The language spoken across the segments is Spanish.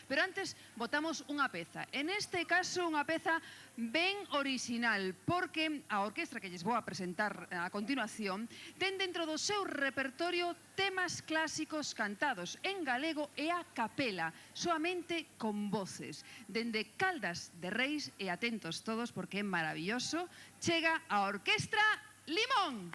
Pero antes votamos unha peza. En este caso, unha peza ben orixinal, porque a orquestra que lles vou a presentar a continuación ten dentro do seu repertorio temas clásicos cantados en galego e a capela, soamente con voces. Dende Caldas de Reis, e atentos todos porque é maravilloso, chega a Orquestra Limón.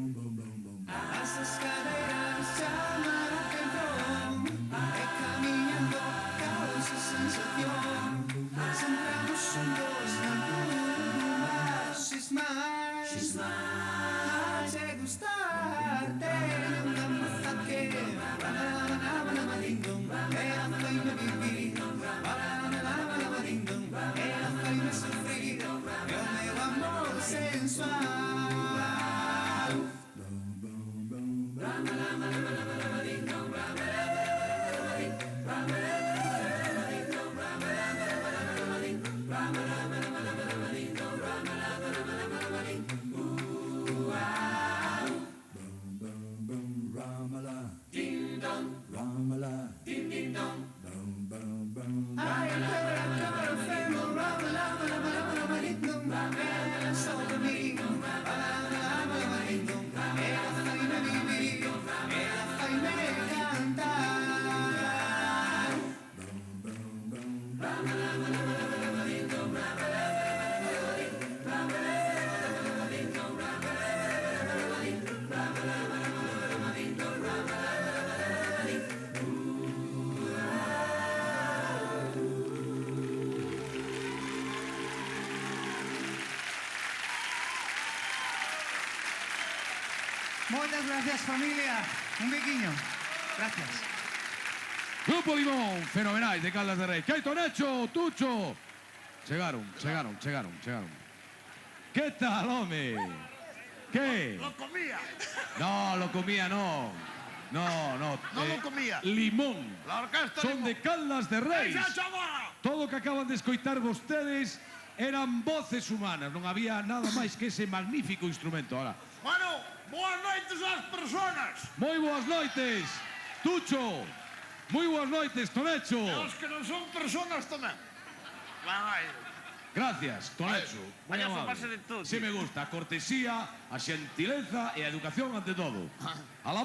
As escaleras chamar a atención e camiñando causa sensación sembramos xuntos na curva xismar che gustarte unha moza que balalabalalabalindum e a feina vivir balalabalalabalindum e a feina sufrir e o meu amor sensual. Moitas gracias, familia. Un biquiño. Gracias. Grupo Limón, fenomenais de Caldas de Reis. Queito, Nacho, Tucho. Chegaron. ¿Qué tal, home? ¿Qué? Lo comía. No, lo comía, no. No. No lo comía. Limón. La orquesta Son de Caldas de Reis. ¡Esa chavala! Todo o que acaban de escoitar vostedes eran voces humanas. Non había nada máis que ese magnífico instrumento. Ahora, Bueno, boas noites ás personas. moi boas noites, Tucho. Moi boas noites, Tonecho. E os que non son personas tamén. Vai. Gracias, Tonecho. Moi Vaya amable. soparse de todo, Sí tío. me gusta a cortesía, a xentileza e a educación ante todo. A la